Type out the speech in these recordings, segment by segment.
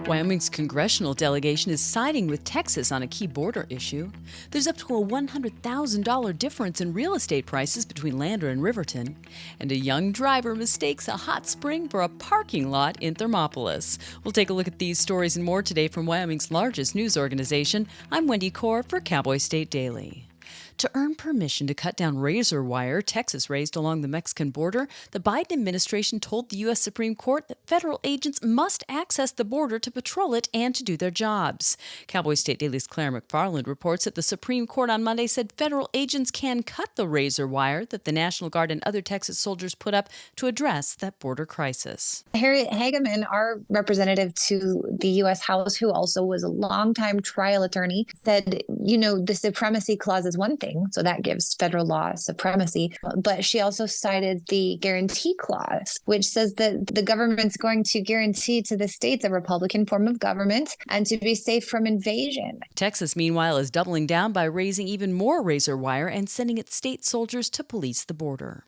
Wyoming's congressional delegation is siding with Texas on a key border issue. There's up to a $100,000 difference in real estate prices between Lander and Riverton. And a young driver mistakes a hot spring for a parking lot in Thermopolis. We'll take a look at these stories and more today from Wyoming's largest news organization. I'm Wendy Kaur for Cowboy State Daily. To earn permission to cut down razor wire Texas raised along the Mexican border, the Biden administration told the U.S. Supreme Court that federal agents must access the border to patrol it and to do their jobs. Cowboy State Daily's Claire McFarland reports that the Supreme Court on Monday said federal agents can cut the razor wire that the National Guard and other Texas soldiers put up to address that border crisis. Harriet Hageman, our representative to the U.S. House, who also was a longtime trial attorney, said, the supremacy clause is one thing. So that gives federal law supremacy. But she also cited the guarantee clause, which says that the government's going to guarantee to the states a Republican form of government and to be safe from invasion. Texas, meanwhile, is doubling down by raising even more razor wire and sending its state soldiers to police the border.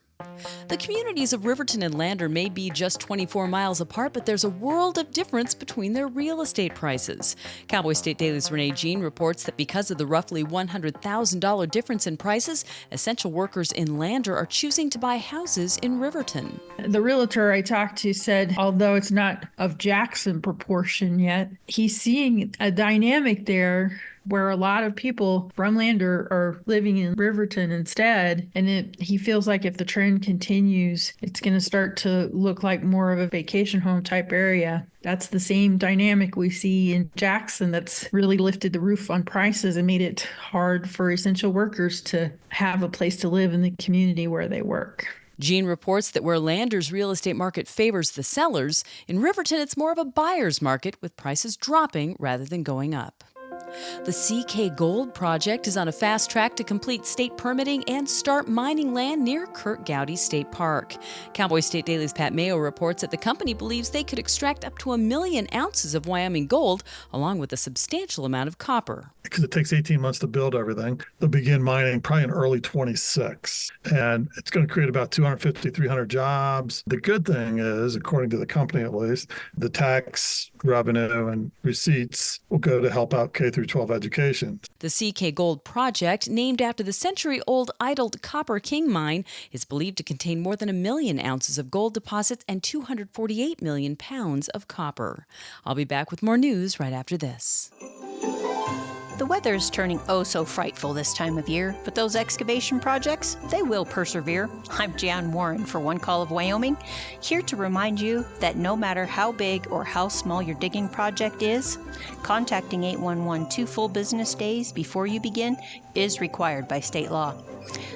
The communities of Riverton and Lander may be just 24 miles apart, but there's a world of difference between their real estate prices. Cowboy State Daily's Renee Jean reports that because of the roughly $100,000 difference in prices, essential workers in Lander are choosing to buy houses in Riverton. The realtor I talked to said, although it's not of Jackson proportion yet, he's seeing a dynamic there where a lot of people from Lander are living in Riverton instead. And he feels like if the trend continues, it's going to start to look like more of a vacation home type area. That's the same dynamic we see in Jackson that's really lifted the roof on prices and made it hard for essential workers to have a place to live in the community where they work. Jean reports that where Lander's real estate market favors the sellers, in Riverton it's more of a buyer's market with prices dropping rather than going up. The CK Gold project is on a fast track to complete state permitting and start mining land near Kurt Gowdy State Park. Cowboy State Daily's Pat Mayo reports that the company believes they could extract up to 1 million ounces of Wyoming gold, along with a substantial amount of copper. Because it takes 18 months to build everything. They'll begin mining probably in early 26. And it's going to create about 250, 300 jobs. The good thing is, according to the company at least, the tax revenue and receipts will go to help out K through 12 education. The CK Gold project, named after the century-old idled Copper King mine, is believed to contain more than 1 million ounces of gold deposits and 248 million pounds of copper. I'll be back with more news right after this. The weather is turning oh so frightful this time of year, but those excavation projects, they will persevere. I'm Jan Warren for One Call of Wyoming, here to remind you that no matter how big or how small your digging project is, contacting 811 2 full business days before you begin is required by state law.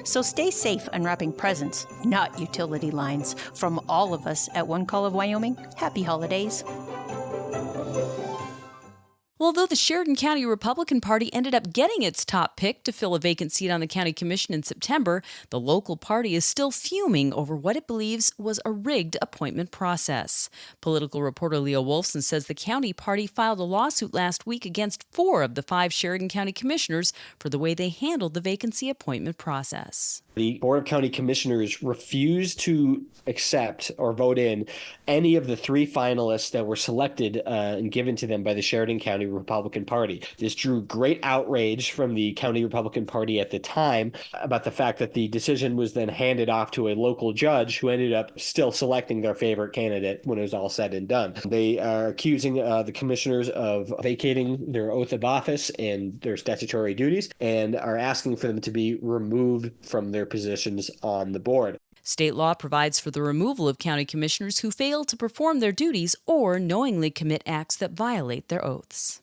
So stay safe unwrapping presents, not utility lines. From all of us at One Call of Wyoming, happy holidays. Although the Sheridan County Republican Party ended up getting its top pick to fill a vacant seat on the county commission in September, the local party is still fuming over what it believes was a rigged appointment process. Political reporter Leo Wolfson says the county party filed a lawsuit last week against 4 of the 5 Sheridan County commissioners for the way they handled the vacancy appointment process. The Board of County Commissioners refused to accept or vote in any of the 3 finalists that were selected and given to them by the Sheridan County Republican Party. This drew great outrage from the County Republican Party at the time about the fact that the decision was then handed off to a local judge who ended up still selecting their favorite candidate when it was all said and done. They are accusing the commissioners of vacating their oath of office and their statutory duties and are asking for them to be removed from their positions on the board. State law provides for the removal of county commissioners who fail to perform their duties or knowingly commit acts that violate their oaths.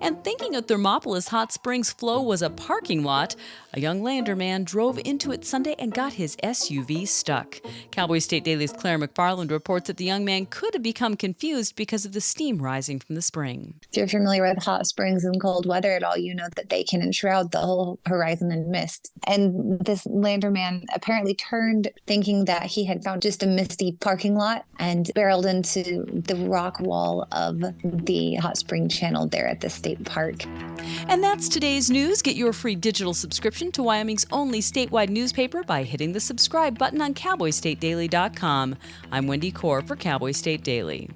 And thinking a Thermopolis hot springs flow was a parking lot, a young Lander man drove into it Sunday and got his SUV stuck. Cowboy State Daily's Claire McFarland reports that the young man could have become confused because of the steam rising from the spring. If you're familiar with hot springs and cold weather at all, you know that they can enshroud the whole horizon in mist. And this Lander man apparently turned thinking that he had found just a misty parking lot and barreled into the rock wall of the hot spring channel there at the state park. And that's today's news. Get your free digital subscription to Wyoming's only statewide newspaper by hitting the subscribe button on CowboyStateDaily.com. I'm Wendy Kaur for Cowboy State Daily.